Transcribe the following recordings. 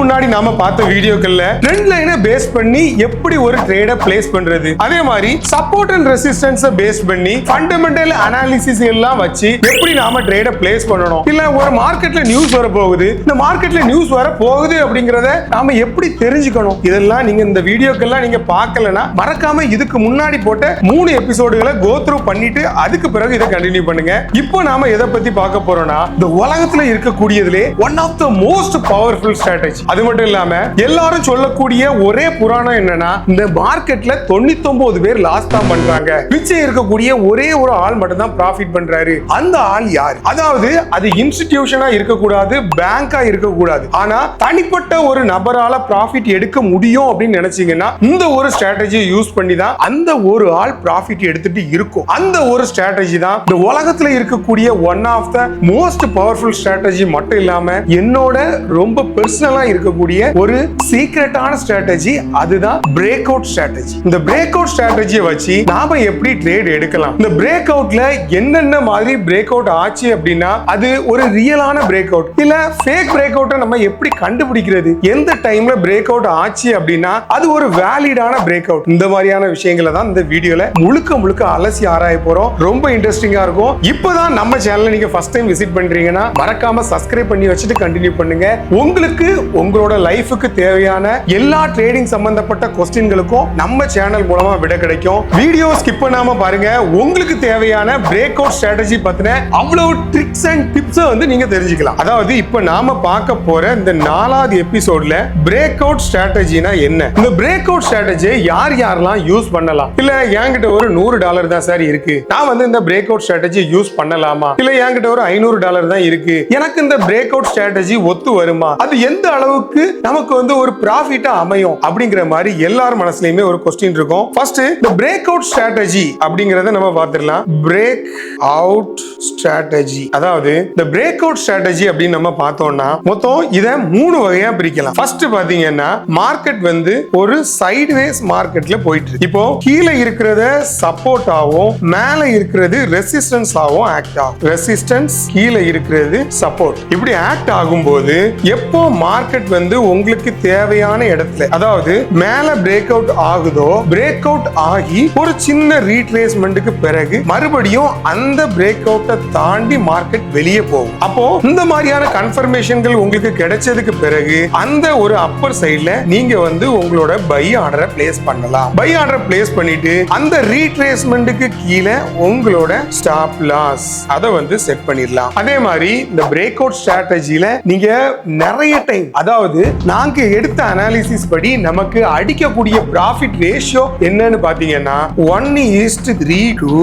முன்னாடி நாம பார்த்த வீடியோக்கள்ல ட்ரெண்ட் லைனை பேஸ் பண்ணி எப்படி ஒரு ட்ரேட பிளேஸ் பண்றது, அதே மாதிரி சப்போர்ட் அண்ட் ரெசிஸ்டன்ஸ் பேஸ் பண்ணி ஃபண்டமெண்டல் அனாலிசிஸ் எல்லாம் வச்சு எப்படி நாம ட்ரேட பிளேஸ் பண்ணணும், இல்ல ஒரு மார்க்கெட்ல நியூஸ் வர போகுது, இந்த மார்க்கெட்ல நியூஸ் வர போகுது அப்படிங்கறத நாம எப்படி தெரிஞ்சுக்கணும், இதெல்லாம் நீங்க இந்த வீடியோக்கெல்லாம் நீங்க பார்க்கலனா மறக்காம இதுக்கு முன்னாடி போட்ட 3 எபிசோடுகளை கோ த்ரூ பண்ணிட்டு அதுக்கு பிறகு இதை கண்டினியூ பண்ணுங்க. இப்போ நாம எதை பத்தி பார்க்க போறோம்னா, இந்த உலகத்துல இருக்கக்கூடியதுலே one of the most powerful strategy. அது மட்டும் இல்லாம எல்லாரும் சொல்லக்கூடிய ஒரே புராணம் என்னன்னா, இந்த மார்க்கெட்ல 99 பேர் லாஸ் தான் பண்றாங்க, மிச்சம் இருக்கக்கூடிய ஒரே ஒரு ஆள் மட்டும் தான் ப்ராஃபிட் பண்றாரு. அந்த ஆள் யார்? அதாவது அது இன்ஸ்டிடியூஷனா இருக்கக்கூடாது, பேங்கா இருக்கக்கூடாது, ஆனா தனிப்பட்ட ஒரு நபரால ப்ராஃபிட் எடுக்க முடியும் அப்படின்னு நினைச்சீங்கன்னா இந்த ஒரு ஸ்ட்ராட்டஜியை யூஸ் பண்ணி தான் அந்த ஒரு ஆள் ப்ராஃபிட் எடுத்துட்டு இருக்கும். அந்த ஒரு ஸ்ட்ராட்டஜி தான் இந்த உலகத்துல இருக்கக்கூடிய one of the most powerful strategy மட்டும் இல்லாம என்னோட ரொம்ப பர்சனலா இருக்கக்கூடிய ஒரு சீக்ரெட்டான ஸ்ட்ராட்டஜி, அதுதான் பிரேக் அவுட் ஸ்ட்ராட்டஜி. இந்த பிரேக் அவுட் ஸ்ட்ராட்டஜியை வச்சு நாம எப்படி ட்ரேட் எடுக்கலாம், இந்த பிரேக் அவுட்ல என்னென்ன மாதிரி பிரேக் அவுட் ஆச்சு அப்படின்னா அது ஒரு ரியலான பிரேக் அவுட் இல்ல ஃபேக் பிரேக் அவுட்டை நம்ம எப்படி கண்டுபிடிக்கிறது, எந்த டைம்ல பிரேக் அவுட் ஆச்சு அப்படின்னா அது ஒரு வேலிடான பிரேக் அவுட், இந்த மாதிரியான விஷயங்களை தான் இந்த வீடியோல முழுக்க அலசி ஆராய போறோம். ரொம்ப இன்ட்ரெஸ்டிங்கா இருக்கும். இப்பதான் நம்ம சேனலை நீங்க ஃபர்ஸ்ட் டைம் விசிட் பண்றீங்கன்னா மறக்காம சப்ஸ்கிரைப் பண்ணி வச்சுட்டு கண்டினியூ பண்ணுங்க. உங்களுக்கு உங்களோட லைஃபுக்கு தேவையான எல்லா ட்ரேடிங் சம்பந்தப்பட்ட கொஸ்டின்களுக்கும் நம்ம சேனல் மூலமா விட கிடைக்கும். வீடியோ ஸ்கிப் பண்ணாம பாருங்க. உங்களுக்கு தேவையான பிரேக் அவுட் ஸ்ட்ராட்டஜி பத்தின அவ்வளவு ட்ரிக்ஸ் அண்ட் டிப்ஸ் வந்து நீங்க தெரிஞ்சுக்கலாம். அதாவது இப்ப நாம பார்க்க போற இந்த 4வது எபிசோட்ல பிரேக் அவுட் ஸ்ட்ராட்டஜினா என்ன, இந்த பிரேக் அவுட் ஸ்ட்ராட்டஜி யார் யாரெல்லாம் யூஸ் பண்ணலாம், இல்ல என்கிட்ட ஒரு $100 தான் சார் இருக்கு, நான் வந்து இந்த பிரேக் அவுட் ஸ்ட்ராட்டஜி யூஸ் பண்ணலாமா, இல்ல என்கிட்ட ஒரு $500 தான் இருக்கு, எனக்கு இந்த பிரேக் அவுட் ஸ்ட்ராட்டஜி ஒத்து வருமா, அது எந்த அளவுக்கு நமக்கு வந்து ஒரு ப்ராஃபிட்டா அமையும் அப்படிங்கிற மாதிரி எல்லார் மனசுலயுமே ஒரு கொஸ்டின் இருக்கும். ஃபர்ஸ்ட் இந்த பிரேக் அவுட் ஸ்ட்ராட்டஜி அப்படிங்கறத நம்ம பார்த்திடலாம். பிரேக் அவுட் ஸ்ட்ராட்டஜி, அதாவது இந்த பிரேக் அவுட் ஸ்ட்ராட்டஜி அப்படின்னு நம்ம பார்த்தோம்னா மொத்தம் இத 3 வகையா பிரிக்கலாம். ஃபர்ஸ்ட் பாத்தீங்கன்னா மார்க்கெட் வந்து ஒரு சைட்வேஸ் மார்க்கெட்ல போயிட்டு இருக்கு. இப்போ கீழே இருக்கிறத சப்போர்ட் ஆகும், மேல இருக்கிறது ரெசிஸ்டன்ஸ் ஆகும், ஆக்ட் ஆகும். ரெசிஸ்டன்ஸ் கீழே இருக்கிறது சப்போர்ட், இப்படி ஆக்ட் ஆகும்போது எப்போ மார்க்கெட் வந்து உங்களுக்கு தேவையான இடத்துல, அதாவது மேல பிரேக் அவுட் ஆகுதோ, பிரேக் அவுட் ஆகி ஒரு சின்ன ரீட்ரேஸ்மெண்ட்டுக்கு பிறகு மறுபடியும் அந்த பிரேக் அவுட்டை தாண்டி மார்க்கெட் வெளியே போகும். அப்போ இந்த மாதிரியான கன்ஃபர்மேஷன்கள் உங்களுக்கு கிடைச்சதுக்கு பிறகு அந்த ஒரு அப்பர் சைடுல நீங்க வந்து உங்களோட பை ஆர்டரை பிளேஸ் பண்ணலாம். பை ஆர்டரை பிளேஸ் பண்ணிட்டு அந்த ரீட்ரேஸ்மெண்ட்டுக்கு கீழே உங்களோட ஸ்டாப் லாஸ் அதை வந்து செட் பண்ணிடலாம். அதே மாதிரி இந்த பிரேக் அவுட் ஸ்ட்ராட்டஜில நீங்க நிறைய டைம், அதாவது நாங்க எடுத்த அனாலிசிஸ் படி நமக்கு அடிக்கக்கூடிய ப்ராஃபிட் ரேஷியோ என்னன்னு பாத்தீங்கன்னா 1:3 to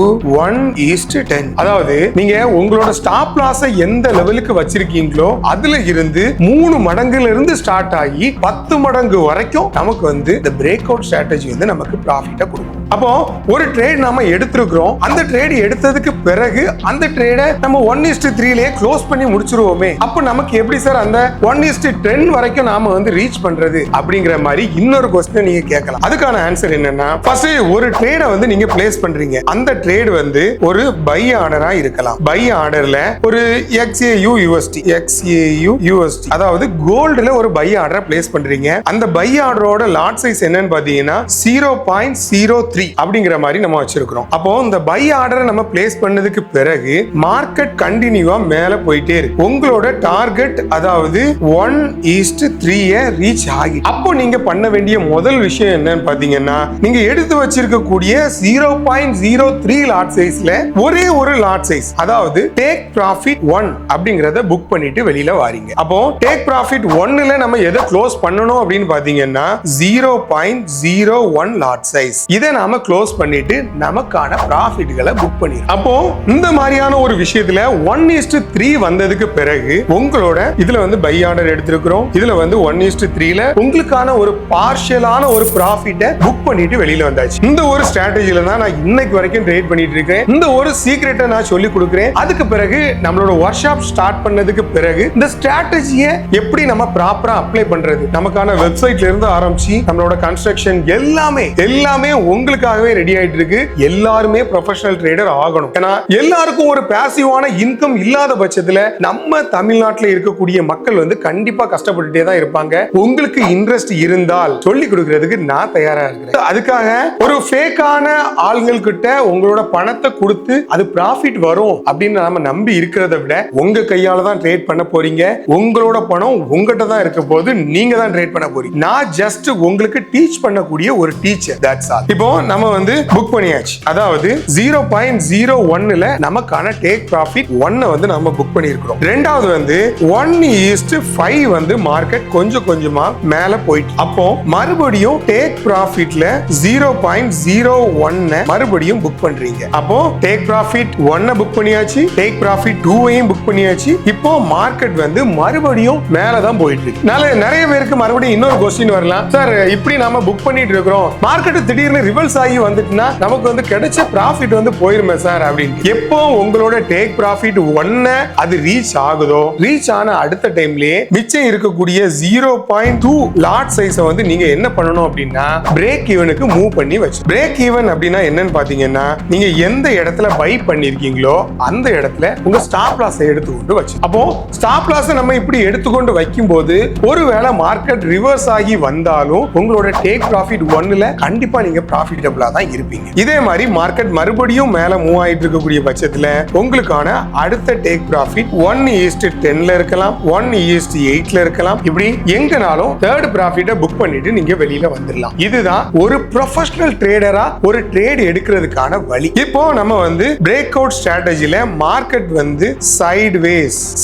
1:10. அதாவது நீங்க உங்களோட ஸ்டாப் லாஸ் எந்த லெவலுக்கு வச்சிருக்கீங்களோ அதுல இருந்து 3 மடங்குல இருந்து ஸ்டார்ட் ஆகி 10 மடங்கு வரைக்கும் நமக்கு வந்து இந்த பிரேக் அவுட் ஸ்ட்ராட்டஜி வந்து நமக்கு ப்ராஃபிட்டை கொடுக்கும். அப்போ ஒரு ட்ரேட் நாம எடுத்திருக்கிறோம், அந்த ட்ரேட் எடுத்ததுக்கு பிறகு அந்த ட்ரேடை நம்ம 1:3 க்ளோஸ் பண்ணி முடிச்சிருவோமே, அப்போ நமக்கு எப்படி சார் அந்த 1:10 வரைக்கும் நாம வந்து ரீச் பண்றது அப்படிங்கிற மாதிரி இன்னொரு கொஸ்டின் நீங்க கேட்கலாம். அதுக்கான ஆன்சர் என்னன்னா, ஃபர்ஸ்ட் ஒரு ட்ரேடை வந்து நீங்க பிளேஸ் பண்றீங்க, அந்த ட்ரேட் வந்து ஒரு பை ஆர்டரா இருக்கலாம். பை ஆர்டர்ல ஒரு XAU USD அதாவது கோல்டுல ஒரு பை ஆர்டரை பிளேஸ் பண்றீங்க. அந்த பை ஆர்டரோட லாட் சைஸ் என்னன்னு பாத்தீங்கன்னா 0.03 அப்படிங்கிற மாதிரி நம்ம வச்சிருக்கிறோம். அப்போ இந்த பை ஆர்டரை நம்ம பிளேஸ் பண்ணதுக்கு பிறகு மார்க்கெட் கண்டினியூவா மேல போயிட்டே இருக்கு. உங்களோட டார்கெட் அதாவது 1:3 ரீச் ஆகி, அப்போ நீங்க பண்ண வேண்டிய முதல் விஷயம் என்னன்னு பாத்தீங்கன்னா, நீங்க எடுத்து வச்சிருக்கக்கூடிய 0.03 லாட் சைஸ்ல ஒரே ஒரு லாட் சைஸ், அதாவது டேக் ப்ராஃபிட் 1 அப்படிங்கறத புக் பண்ணிட்டு வெளியில வாரீங்க. அப்போ டேக் ப்ராஃபிட் 1ல நம்ம எதை க்ளோஸ் பண்ணணும் அப்படின்னு பாத்தீங்கன்னா 0.01 லாட் சைஸ், இதை நாம க்ளோஸ் பண்ணிட்டு நமக்கான ப்ராஃபிட்களை புக் பண்ணிடுறோம். அப்போ இந்த மாதிரியான ஒரு விஷயத்துல 1:3 வந்ததுக்கு பிறகு உங்களோட இதுல வந்து பை ஆர்டர் எடுத்திருக்கிறோம், இதுல வந்து 1:3ல உங்களுக்கான ஒரு பார்ஷியலான ஒரு ப்ராஃபிட்டை புக் பண்ணிட்டு வெளியில வந்தாச்சு. இந்த ஒரு ஸ்ட்ராட்டஜில தான் நான் இன்னைக்கு வரைக்கும் ட்ரேட் பண்ணிட்டு இருக்கேன். இந்த ஒரு சீக்ரெட்டை நான் சொல்லி கொடுக்கிறேன். அதுக்கு பிறகு நம்மளோட ஒர்க் ஷாப் ஸ்டார்ட் பண்ணதுக்கு பிறகு இந்த ஸ்ட்ராட்டஜியை எப்படி நம்ம ப்ராப்பரா அப்ளை பண்றது, நமக்கான வெப்சைட்ல இருந்து ஆரம்பிச்சு நம்மளோட கன்ஸ்ட்ரக்ஷன் எல்லாமே உங்களுக்காகவே ரெடி ஆயிட்டு இருக்கு. எல்லாருமே ப்ரொஃபஷனல் ட்ரேடர் ஆகணும். ஏன்னா எல்லாருக்கும் ஒரு பாசிவான இன்கம் இல்லாத பட்சத்துல நம்ம தமிழ்நாட்டில் இருக்கக்கூடிய மக்கள் வந்து கண்டிப்பா கஷ்டப்பட்டுட்டே தான் இருப்பாங்க. உங்களுக்கு இன்ட்ரெஸ்ட் இருந்தால் சொல்லி கொடுக்கிறதுக்கு நான் தயாரா இருக்கிறேன். அதுக்காக ஒரு ஃபேக்கான ஆளுங்கள் கிட்ட உங்களோட பணத்தை கொடுத்து அது ப்ராஃபிட் வரும் அப்படின்னு நாம நம்பி இருக்கிறத விட உங்க கையால தான் ட்ரேட் பண்ண போறீங்க. உங்களோட பணம் உங்ககிட்ட தான் இருக்க போது நீங்க தான் ட்ரேட் பண்ண போறீங்க. நான் ஜஸ்ட் உங்களுக்கு டீச் பண்ணக்கூடிய ஒரு டீச்சர். That's all. இப்போ நம்ம வந்து புக் பண்ணியாச்சு. அதாவது 0.01ல நமக்கான டேக் ப்ராஃபிட் 1 வந்து நம்ம புக் பண்ணியிருக்கிறோம். ரெண்டாவது வந்து 1:5 வந்து மார்க்கெட் கொஞ்சம் கொஞ்சமா மேல போயிட்டு அப்போ மறுபடியும் டேக் ப்ராஃபிட்ல 0.01 மறுபடியும் புக் பண்றீங்க. அப்போ டேக் ப்ராஃபிட் 1 புக் பண்ணியாச்சு, டேக் ப்ராஃபிட் 2 புக் பண்ணியாச்சு. இப்போ மார்க்கெட் வந்து மறுபடியும் மேல தான் போயிட்டு இருக்கு. நிறைய பேருக்கு மறுபடியும் இன்னொரு क्वेश्चन வரலாம். சார் இப்படி நாம புக் பண்ணிட்டு இருக்கோம், மார்க்கெட் திடீர்னு ரிவர்ஸ் ஆகி வந்துட்டுனா நமக்கு வந்து கிடைச்ச ப்ராஃபிட் வந்து போயிருமே சார் அப்படின்னு. எப்போ உங்களோட டேக் ப்ராஃபிட் 1 அது ரீச் ஆகுதோ, ரீச் ஆன அடுத்த டைம்லயே மிச்சம் இருக்கக்கூடிய 0.2 லாட் சைஸை வந்து நீங்க என்ன பண்ணணும் அப்படின்னா பிரேக் ஈவனுக்கு மூவ் பண்ணி வச்சு. பிரேக் ஈவன் அப்படின்னா என்னன்னு பாத்தீங்கன்னா நீங்க எந்த இடத்துல பை பண்ணிருக்கீங்களோ அந்த இடத்துல உங்க ஸ்டாப் லாஸ் எடுத்துக்கொண்டு வச்சு. அப்போ ஸ்டாப் லாஸ் நம்ம இப்படி எடுத்துக்கொண்டு வைக்கும் போது ஒருவேளை மார்க்கெட் ரிவர்ஸ் ஆகி வந்தாலும் உங்களோட டேக் ப்ராஃபிட் 1ல கண்டிப்பா நீங்க ப்ராஃபிட்டபிளா தான் இருப்பீங்க. இதே மாதிரி மார்க்கெட் மறுபடியும் மேல மூவ் ஆயிட்டு இருக்கக்கூடிய பட்சத்துல உங்களுக்கான அடுத்த டேக் ப்ராஃபிட் 1:10ல இருக்கலாம், 1:8ல இருக்கலாம். இப்படி எங்கனாலும் தேர்ட் ப்ராஃபிட்டை புக் பண்ணிட்டு நீங்க வெளியில வந்துடலாம். இதுதான் ஒரு ப்ரொஃபஷனல் ட்ரேடரா ஒரு ட்ரேட் எடுக்கிறதுக்கான வழி. இப்போ நம்ம வந்து பிரேக் அவுட் ஸ்ட்ராட்டஜில மார்க்கெட் வந்து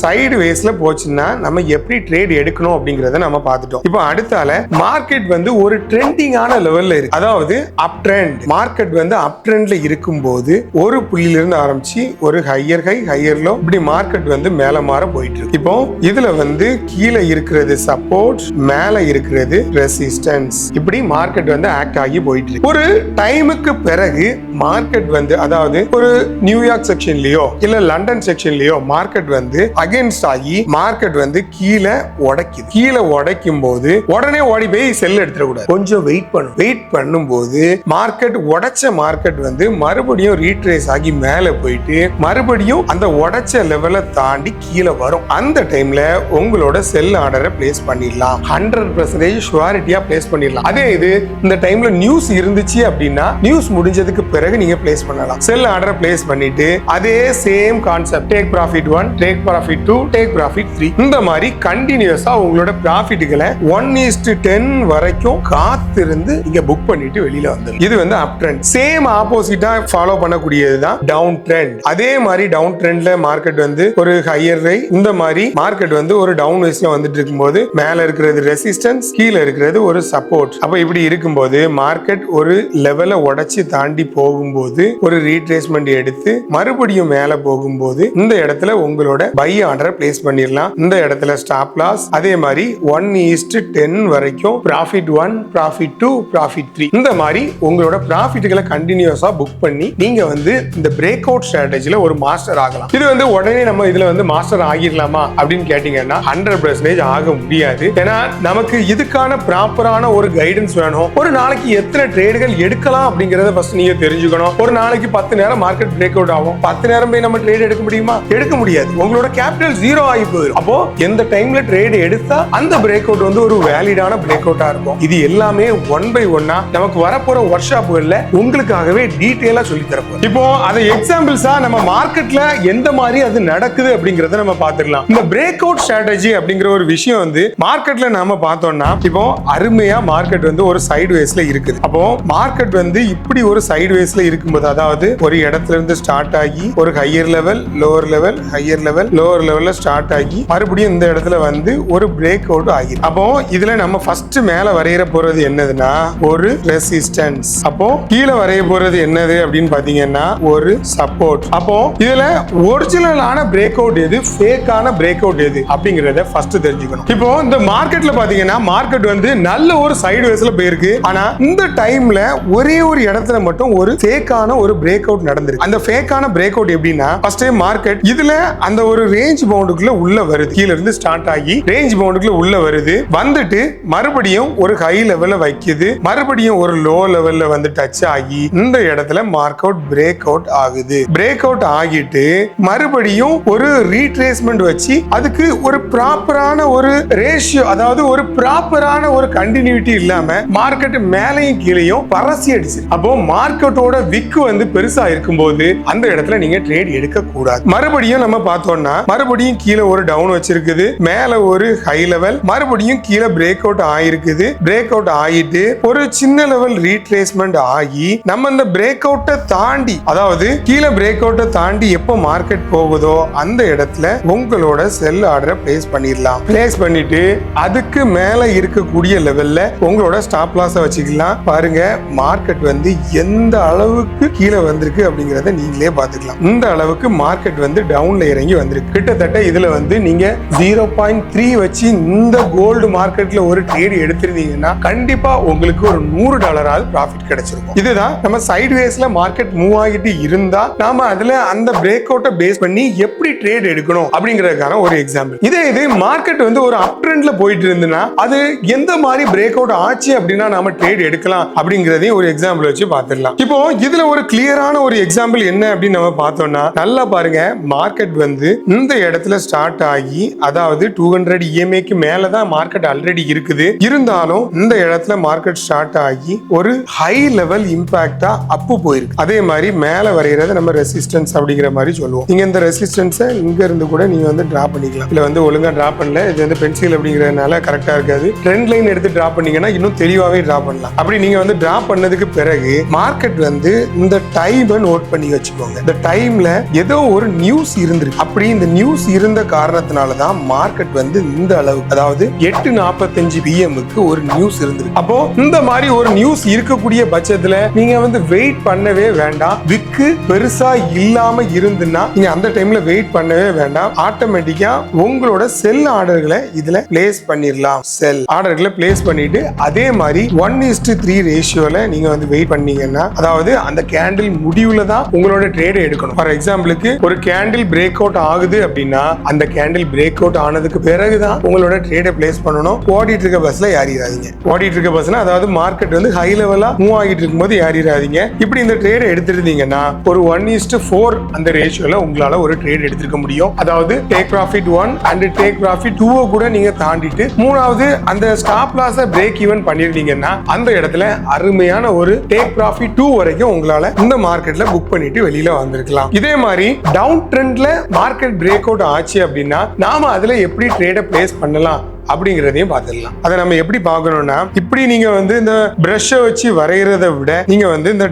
சைடு வேஸ்ல போச்சுன்னா நம்ம எப்படி ட்ரேட் எடுக்கணும் அப்படிங்கறத நம்ம பார்த்துட்டோம். இப்போ அடுத்தால மார்க்கெட் வந்து ஒரு ட்ரெண்டிங்கான லெவல்ல இருக்கு. அதாவது அப் ட்ரெண்ட். மார்க்கெட் வந்து அப் ட்ரெண்ட்ல இருக்கும்போது ஒரு புள்ளியில இருந்து ஆரம்பிச்சு ஒரு ஹையர் ஹை ஹையர் லோ இப்படி மார்க்கெட் வந்து மேல மாற போயிட்டு இருக்கு. இப்போ இதுல வந்து கீழே இருக்கிறது சப்போர்ட், மேல இருக்கிறது ரெசிஸ்டன்ஸ். இப்படி மார்க்கெட் வந்து ஆக்ட் ஆகி போயிட்டு இருக்கு. ஒரு டைமுக்கு பிறகு மார்க்கெட் வந்து அதாவது ஒரு நியூயார்க் செக்ஷன்லயோ இல்ல லண்டன் செக்ஷன்லயோ மார்க்கெட் வந்து அகைன்ஸ்ட் ஆகி மார்க்கெட் வந்து கீழே உடைக்குது. கீழே உடைக்கும் போது உடனே ஓடி போய் செல் எடுத்துட கூடாது. கொஞ்சம் வெயிட் பண்ணும்போது மார்க்கெட் உடைச்ச மார்க்கெட் வந்து மறுபடியும் ரீட்ரேஸ் ஆகி மேல போயிட்டு மறுபடியும் அந்த உடைச்ச லெவலை தாண்டி கீழே வரும். அந்த டைம்ல உங்களோட செல் ஆர்டரை பிளேஸ் பண்ணிடலாம். 100% ஷுவரிட்டியா பிளேஸ் பண்ணிடலாம். அதே இது இந்த டைம்ல நியூஸ் இருந்துச்சு அப்படின்னா நியூஸ் முடிஞ்சதுக்கு பிறகு நீங்க பிளேஸ் பண்ணலாம். செல் ஆர்டரை பிளேஸ் பண்ணிட்டு அதே same concept take profit 1, take profit 2, take profit 3 இந்த மாதிரி கண்டினியூஸா உங்களோட ப்ராஃபிட்களை 1:10 வரைக்கும் காத்திருந்து நீங்க புக் பண்ணிட்டு வெளியில வந்துடும். இது வந்து அப் ட்ரெண்ட். சேம் ஆப்போசிட்டா ஃபாலோ பண்ணக்கூடியது தான் டவுன் ட்ரெண்ட். அதே மாதிரி டவுன் ட்ரெண்ட்ல மார்க்கெட் வந்து ஒரு ஹையர் ஹை இந்த மாதிரி மார்க்கெட் வந்து ஒரு டவுன் வேஸ்ல வந்துட்டு இருக்கும்போது மேல இருக்கிறது ரெசிஸ்டன்ஸ், கீழே இருக்கிறது ஒரு சப்போர்ட். அப்ப இப்படி இருக்கும்போது மார்க்கெட் ஒரு லெவலை உடைச்சு தாண்டி போகும்போது ஒரு ரீட்ரேஸ்மெண்ட் எடுத்து மறுபடியும் மேல போகும்போது இந்த இடத்துல உங்களோட பை ஆர்டரை பிளேஸ் பண்ணிடலாம். இந்த இடத்துல ஸ்டாப் லாஸ். அதே மாதிரி 1:10 வரைக்கும் ப்ராஃபிட் 1, ப்ராஃபிட் 2, ப்ராஃபிட் 3 இந்த மாதிரி உங்களோட ப்ராஃபிட்களை கண்டினியூஸா புக் பண்ணி நீங்க வந்து இந்த பிரேக் அவுட் ஸ்ட்ராட்டஜில ஒரு மாஸ்டர் ஆகலாம். இது வந்து உடனே நம்ம இதுல வந்து மாஸ்டர் ஆகிடலாமா அப்படின்னு கேட்டீங்கன்னா 100% ஆக முடியாது. ஏன்னா நமக்கு இதுக்கான ப்ராப்பரான ஒரு கைடன்ஸ் வேணும். ஒரு நாளைக்கு எத்தனை ட்ரேடுகள் எடுக்கலாம் அப்படிங்கறத ஃபர்ஸ்ட் நீங்க தெரிஞ்சுக்கணும். ஒரு நாளைக்கு 10 நேரம் மார்க்கெட் பிரேக் அவுட் ஆகும். 10 நேரம் போய் நம்ம ட்ரேட் எடுக்க முடியுமா? எடுக்க முடியாது. உங்களோட கேபிட்டல் 0 ஆகி போயிடும். அப்போ எந்த டைம்ல ட்ரேட் எடுத்தா அந்த பிரேக் அவுட் வந்து ஒரு வேலிடான பிரேக் அவுட்டா இருக்கும். இது எல்லாமே 1 by 1 நமக்கு வரப்போற ஒர்க் ஷாப்புகள்ல உங்களுக்காகவே டீடைலா சொல்லி தரப்போம். இப்போ அதை எக்ஸாம்பிள்ஸா நம்ம மார்க்கெட்ல எந்த மாதிரி அது நடக்குது அப்படிங்கறத நம்ம பாத்துக்கலாம். இந்த பிரேக் அவுட் ஸ்ட்ராட்டஜி அப்படிங்கிற ஒரு விஷயம் வந்து மார்க்கெட்ல நாம பார்த்தோம்னா இப்போ அருமையா மார்க்கெட் வந்து ஒரு சைடு வேஸ்ல இருக்குது. அப்போ மார்க்கெட் வந்து இப்படி ஒரு சைடு வேஸ்ல இருக்கும்போது அதாவது ஒரு இடத்துல இருந்து ஸ்டார்ட் ஆகி ஒரு higher level lower level higher level lower லெவல்ல ஸ்டார்ட் ஆகி மறுபடியும் இந்த இடத்துல வந்து ஒரு பிரேக் அவுட் ஆகி அப்போ இதுல நம்ம ஃபர்ஸ்ட் மேல வரையற போறது என்னதுன்னா ஒரு ரெசிஸ்டன்ஸ். அப்போ கீழே வரைய போறது என்னது அப்படின்னு பாத்தீங்கன்னா ஒரு சப்போர்ட். அப்போ இதுல ஒரிஜினலான பிரேக் அவுட் எது, ஃபேக்கான பிரேக் அவுட் எது அப்படிங்கறத ஃபர்ஸ்ட் தெரிஞ்சுக்கணும். இப்போ இந்த மார்க்கெட்ல பாத்தீங்கன்னா மார்க்கெட் வந்து நல்ல ஒரு சைடு வேஸ்ல போயிருக்கு. ஆனா இந்த டைம்ல ஒரே ஒரு இடத்துல மட்டும் ஒரு ஃபேக்கான ஒரு பிரேக் அவுட் நடந்திருக்கு. அந்த ஃபேக்கான பிரேக் அவுட் எப்படின்னா ஃபர்ஸ்ட் மார்க்கெட் இதுல அந்த ஒரு ரேஞ்ச் பவுண்டுக்குள்ள உள்ள வருது. கீழ இருந்து ஸ்டார்ட் ஆகி ரேஞ்ச் பவுண்டுக்குள்ள உள்ள வருது. வந்துட்டு மறுபடியும் ஒரு ஹை லெவல்ல வைக்குது, மறுபடியும் ஒரு லோ லெவல்ல லெவல்ல வந்து டச் ஆகி இந்த இடத்துல மார்க் அவுட் பிரேக் அவுட் ஆகுது. பிரேக் அவுட் ஆகிட்டு மறுபடியும் ஒரு ரீட்ரேஸ்மெண்ட் வச்சு அதுக்கு ஒரு ப்ராப்பரான ஒரு ரேஷியோ, அதாவது ஒரு ப்ராப்பரான ஒரு கண்டினியூட்டி இல்லாம மார்க்கெட் மேலையும் கீழையும் பரசி அடிச்சு. அப்போ மார்க்கெட்டோட விக்கு வந்து பெருசா இருக்கும்போது அந்த இடத்துல நீங்க ட்ரேட் எடுக்க கூடாது. மறுபடியும் நம்ம பார்த்தோம்னா மறுபடியும் கீழே ஒரு டவுன் வச்சிருக்குது, மேல ஒரு ஹை லெவல், மறுபடியும் கீழே பிரேக் அவுட் ஆயிருக்குது. பிரேக் அவுட் ஆகிட்டு ஒரு சின்ன லெவல் ரீட்ரேஸ்மெண்ட் ஆகி நம்ம இந்த பிரேக் அவுட்டை தாண்டி, அதாவது கீழே பிரேக் அவுட்டை தாண்டி எப்போ மார்க்கெட் போகுதோ அந்த இடத்துல உங்களோட செல் ஆர்டரை பிளேஸ் பண்ணிடலாம். பிளேஸ் பண்ணிட்டு அதுக்கு மேல இருக்கக்கூடிய லெவல்ல உங்களோட ஸ்டாப் லாஸ் வச்சுக்கலாம். பாருங்க மார்க்கெட் வந்து எந்த அளவுக்கு கீழே வந்திருக்கு அப்படிங்கறத நீங்களே பாத்துக்கலாம். இந்த அளவுக்கு மார்க்கெட் வந்து டவுன்ல இறங்கி வந்திருக்கு. கிட்டத்தட்ட இதுல வந்து நீங்க 0.3 வச்சு இந்த கோல்டு மார்க்கெட்ல ஒரு ட்ரேட் எடுத்திருந்தீங்கன்னா கண்டிப்பா உங்களுக்கு ஒரு $100 ப்ராஃபிட் கிடைச்சிருக்கும். இதுதான் நம்ம சைட்வேஸ்ல மார்க்கெட் மூவ் ஆகிட்டு இருந்தா நாம அதுல அந்த பிரேக் அவுட்டை பேஸ் பண்ணி எப்படி ட்ரேட் எடுக்கணும் அப்படிங்கறதுக்கான ஒரு எக்ஸாம்பிள். இது மார்க்கெட் வந்து ஒரு அப் ட்ரெண்ட்ல போயிட்டு இருந்துன்னா அது எந்த மாதிரி பிரேக் அவுட் ஆச்சு அப்படின்னா நாம ட்ரேட் எடுக்கலாம் அப்படிங்கறதையும் ஒரு எக்ஸாம்பிள் வச்சு பார்த்துடலாம். இப்போ இதுல ஒரு கிளியரான ஒரு எக்ஸாம்பிள் என்ன அப்படின்னு நம்ம பார்த்தோம்னா நல்லா பாருங்க, மார்க்கெட் வந்து இந்த இடத்துல ஸ்டார்ட் ஆகி, அதாவது 200 EMAக்கு மேலதான் மார்க்கெட் ஆல்ரெடி இருக்குது. இருந்தாலும் இந்த இடத்துல மார்க்கெட் ஸ்டார்ட் ஆகி ஒரு ஹை லெவல் இம்பாக்டா அப்பு போயிருக்கு. அதே மாதிரி மேல வரைகிறத நம்ம ரெசிஸ்டன்ஸ் அப்படிங்கிற மாதிரி சொல்லுவோம். நீங்க இந்த ரெசிஸ்டன்ஸை இங்க இருந்து கூட நீங்க வந்து டிரா பண்ணிக்கலாம். இல்ல வந்து ஒழுங்கா டிரா பண்ணல, இது வந்து பென்சில் அப்படிங்கறதுனால கரெக்டா இருக்காது. ட்ரெண்ட் லைன் எடுத்து டிரா பண்ணீங்கன்னா இன்னும் தெளிவாவே டிரா பண்ணலாம். அப்படி நீங்க வந்து டிரா பண்ணதுக்கு பிறகு மார்க்கெட் வந்து இந்த டைமை நோட் பண்ணி வச்சுக்கோங்க. இந்த டைம்ல ஏதோ ஒரு நியூஸ் இருந்திருக்கு. அப்படி இந்த நியூஸ் இருந்த காரணத்தினாலதான் மார்க்கெட் வந்து இந்த அளவு, அதாவது 8:45 PM-க்கு ஒரு நியூஸ் இருந்திருக்கு. அப்போ இந்த மாதிரி ஒரு நியூஸ் இருக்கக்கூடிய பட்சத்துல நீங்க வந்து வெயிட் பண்ணவே வேண்டாம். விக்கு பெருசா இல்லாம இருந்துன்னா நீங்க அந்த டைம்ல வெயிட் பண்ணவே வேண்டாம். ஆட்டோமேட்டிக்கா உங்களோட செல் ஆர்டர்களை இதுல பிளேஸ் பண்ணிடலாம். செல் ஆர்டர்களை பிளேஸ் பண்ணிட்டு அதே மாதிரி 1:3 ரேஷியோல நீங்க வந்து வெயிட் பண்ணீங்கன்னா, அதாவது அந்த கேண்டில் முடிவுல தான் உங்களோட ட்ரேட் எடுக்கணும். ஃபார் எக்ஸாம்பிளுக்கு ஒரு கேண்டில் பிரேக் அவுட் ஆகுது அப்படின்னா அந்த கேண்டில் பிரேக் அவுட் ஆனதுக்கு பிறகுதான் உங்களோட ட்ரேடை பிளேஸ் பண்ணணும். ஓடிட்டு இருக்க பஸ்ல ஏறிடாதீங்க. ஓடிட்டு இருக்க பஸ்னா அதாவது மார்க்கெட் வந்து ஹை லெவலா மூவ் ஆகிட்டு இருக்கும்போது ஏறிடாதீங்க. இப்படி இந்த ட்ரேடை எடுத்திருந்தீங்கன்னா ஒரு 1:4 அந்த ரேஷியோல உங்களால ஒரு ட்ரேட் எடுத்துக்க முடியும். அதாவது take profit 1 and take profit 2 கூட நீங்க தாண்டிட்டு மூணாவது அந்த ஸ்டாப் லாஸை பிரேக் ஈவன் பண்ணிருந்தீங்கன்னா அந்த இடத்துல அருமையான ஒரு டேக் ப்ராஃபிட் 2 வரைக்கும் உங்களால இந்த மார்க்கெட்ல புக் பண்ணிட்டு வெளியில வந்திருக்கலாம். இதே மாதிரி டவுன் ட்ரெண்ட்ல மார்க்கெட் பிரேக் அவுட் ஆச்சு அப்படின்னா நாம அதுல எப்படி ட்ரேடை பிளேஸ் பண்ணலாம் அப்படிங்கறதையும் பார்த்துடலாம். அதை நம்ம எப்படி பார்க்கணும்னா, இப்படி நீங்க வந்து இந்த பிரஷை வச்சு வரைகிறத விட நீங்க வந்து இந்த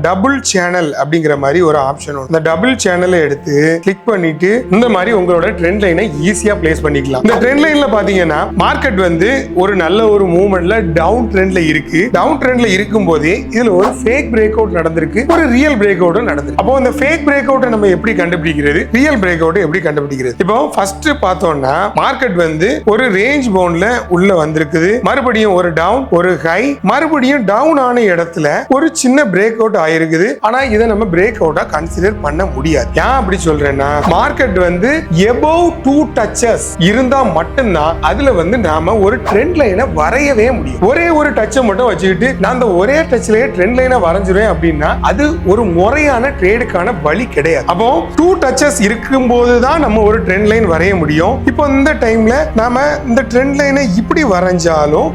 டபுள் சேனல் அப்படிங்கிற மாதிரி ஒரு ஆப்ஷன், இந்த டபுள் சேனலை எடுத்து கிளிக் பண்ணிட்டு இந்த மாதிரி உங்களோட ட்ரெண்ட் லைனை ஈஸியா பிளேஸ் பண்ணிக்கலாம். இந்த ட்ரெண்ட் லைன்ல பாத்தீங்கன்னா மார்க்கெட் வந்து ஒரு நல்ல ஒரு மூவ்மெண்ட்ல டவுன் ட்ரெண்ட்ல இருக்கு. டவுன் ட்ரெண்ட்ல இருக்கும் போதே இதுல ஒரு ஃபேக் பிரேக் அவுட் நடந்திருக்கு, ஒரு ரியல் பிரேக் அவுட் நடந்திருக்கு. அப்போ இந்த ஃபேக் பிரேக் அவுட்டை நம்ம எப்படி கண்டுபிடிக்கிறது, ரியல் பிரேக் அவுட் எப்படி கண்டுபிடிக்கிறது? இப்போ ஃபர்ஸ்ட் பார்த்தோம்னா மார்க்கெட் வந்து ஒரு ரேஞ்ச் பவுண்ட்ல உள்ள வந்திருக்குது. மறுபடியும் ஒரு டவுன், ஒரு ஹை, மறுபடியும் டவுன் ஆன இடத்துல ஒரு சின்ன பிரேக் அவுட் ஆயிருக்குது. ஆனா இதை நம்ம பிரேக் அவுட்டா கன்சிடர் பண்ண முடியாது. ஏன் அப்படி சொல்றேன்னா மார்க்கெட் வந்து above 2 touches இருந்தா மட்டும்தான் அதுல வந்து நாம ஒரு ட்ரெண்ட் லைனை வரையவே முடியும். ஒரே ஒரு டச்சை மட்டும் வச்சுக்கிட்டு நான் அந்த ஒரே டச்லயே ட்ரெண்ட் லைனை வரைஞ்சிருவேன் அப்படின்னா அது ஒரு முறையான ட்ரேடுக்கான வழி கிடையாது. அப்போ 2 touches இருக்கும்போது தான் நம்ம ஒரு ட்ரெண்ட் லைன் வரைய முடியும். இப்போ இந்த டைம்ல நாம இந்த ட்ரெண்ட் லைனை இப்படி வரைஞ்சாலும்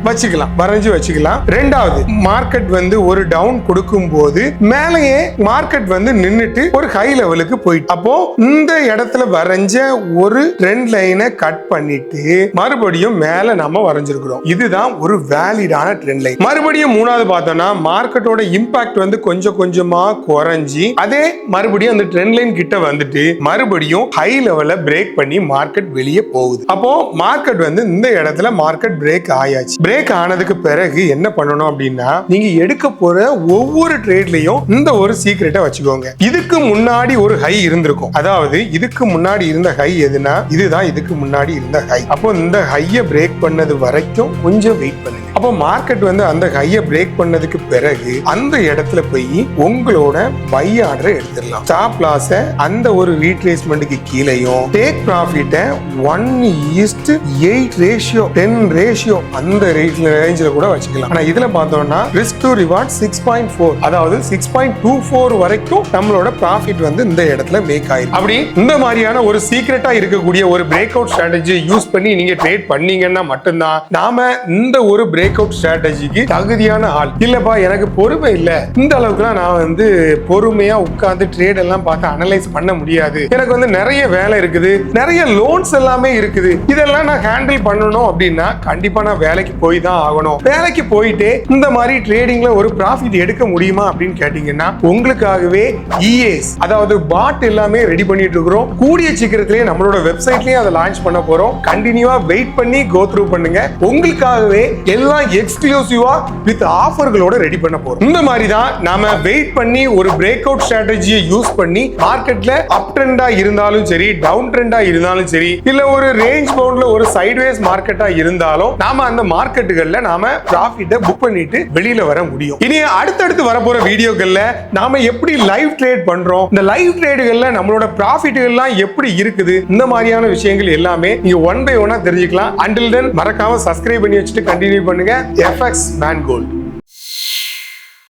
வச்சுக்கலாம். ரெண்டாவது மார்க்கெட் வந்து ஒரு டவுன் கொடுக்கும் போது மேலேயே மார்க்கெட் வந்து நின்னுட்டு ஒரு ஹை லெவலுக்கு போயிட்டு, அப்போ இந்த இடத்துல வரைஞ்ச ஒரு ட்ரெண்ட் லைனை கட் பண்ணிட்டு மறுபடியும் மேல நம்ம வரைஞ்சிருக்கிறோம். இதுதான் ஒரு வேலிடான ட்ரெண்ட் லைன். மறுபடியும் மூணாவது பார்த்தோம்னா மார்க்கெட்டோட இம்பாக்ட் வந்து கொஞ்சம் கொஞ்சமா குறைஞ்சி அதே மறுபடியும் அந்த ட்ரெண்ட் லைன் கிட்ட வந்துட்டு மறுபடியும் ஹை லெவல்ல பிரேக் பண்ணி மார்க்கெட் வெளியே போகுது. அப்போ மார்க்கெட் வந்து இந்த இடத்துல மார்க்கெட் பிரேக் ஆயாச்சு. பிரேக் ஆனதுக்கு பிறகு என்ன பண்ணணும் அப்படின்னா நீங்க எடுக்க போற ஒவ்வொரு ட்ரேட்லயும் இந்த ஒரு சீக்ரெட்டை வச்சுக்கோங்க. இதுக்கு முன்னாடி ஒரு ஹை இருந்திருக்கும், அதாவது இதுக்கு முன்னாடி இருந்த ஹை எதுனா இதுதான் இதுக்கு முன்னாடி இருந்த ஹை. அப்போ இந்த ஹையை பிரேக் பண்ணது வரைக்கும் கொஞ்சம் வெயிட் பண்ணுங்க. அப்போ மார்க்கெட் வந்து அந்த ஹையை பிரேக் பண்ணதுக்கு பிறகு அந்த இடத்துல போய் உங்களோட பை ஆர்டரை எடுத்துடலாம். ஸ்டாப் லாஸ அந்த ஒரு ரீட்ரேஸ்மெண்ட்டுக்கு கீழேயும் டேக் ப்ராஃபிட்ட 1:8 ரேஷியோ 10 ரேஷியோ அந்த ரேஞ்சில் கூட வச்சுக்கலாம். ஆனா இதுல பார்த்தோம்னா ரிஸ்க் டு ரிவார்ட் 6.4, அதாவது 6.24 வரைக்கும் நம்மளோட ப்ராஃபிட் வந்து இந்த இடத்துல மேக் ஆயிருக்கு. அப்படி இந்த மாதிரியான ஒரு சீக்ரெட்டா இருக்கக்கூடிய ஒரு பிரேக் அவுட் ஸ்ட்ராட்டஜி யூஸ் பண்ணி நீங்க ட்ரேட் பண்ணீங்கன்னா மட்டும்தான் நாம இந்த ஒரு பிரேக் அவுட் ஸ்ட்ராட்டஜிக்கு தகுதியான ஆள். இல்லப்பா எனக்கு பொறுமை இல்ல, இந்த அளவுக்குலாம் நான் வந்து பொறுமையா உட்கார்ந்து ட்ரேட் எல்லாம் பார்த்து அனலைஸ் பண்ண முடியாது, எனக்கு வந்து நிறைய வேலை இருக்குது, நிறைய லோன்ஸ் எல்லாமே இருக்குது, இதெல்லாம் நான் ஹேண்டில் பண்ணணும் அப்படின்னா கண்டிப்பா நான் வேலைக்கு போய் தான் ஆகணும். வேலைக்கு போயிட்டு இந்த மாதிரி ட்ரேடிங்ல ஒரு ப்ராஃபிட் எடுக்க முடியுமா அப்படின்னு கேட்டீங்கன்னா உங்களுக்காகவே EAs அதாவது பாட் எல்லாமே ரெடி பண்ணிட்டு இருக்கிறோம். கூடிய சீக்கிரத்திலேயே நம்மளோட வெப்சைட்லயே அதை லான்ச் பண்ண போறோம். கண்டினியூவா வெயிட் பண்ணி கோ த்ரூ பண்ணுங்க. உங்களுக்காகவே எல்லாம் எக்ஸ்க்ளூசிவா வித் ஆஃபர்களோட ரெடி பண்ண போறோம். இந்த மாதிரி தான் நாம வெயிட் பண்ணி ஒரு பிரேக் அவுட் ஸ்ட்ராட்டஜியை யூஸ் பண்ணி மார்க்கெட்ல அப் ட்ரெண்டா இருந்தாலும் சரி, டவுன் ட்ரெண்டா இருந்தாலும் சரி, இல்ல ஒரு ரேஞ்ச் பவுண்ட்ல ஒரு சைட்வேஸ் மார்க்கெட்டா இருந்தாலும் நாம அந்த மார்க்கெட்டுகள்ல நாம ப்ராஃபிட்டை புக் பண்ணிட்டு வெளியில வர முடியும். இனி அடுத்தடுத்து வரப்போற வீடியோக்கள்ல நாம எப்படி லைவ் ட்ரேட் பண்றோம், இந்த லைவ் ட்ரேடுகள்ல நம்மளோட ப்ராஃபிட்டுகள்லாம் எப்படி இருக்குது, இந்த மாதிரியான விஷயங்கள் எல்லாமே நீங்க ஒன் பை ஒன்னா தெரிஞ்சுக்கலாம். அண்டில் தென் மறக்காம சப்ஸ்கிரைப் பண்ணி வச்சுட்டு கண்டினியூ பண்ணுங்க. FX Man Gold.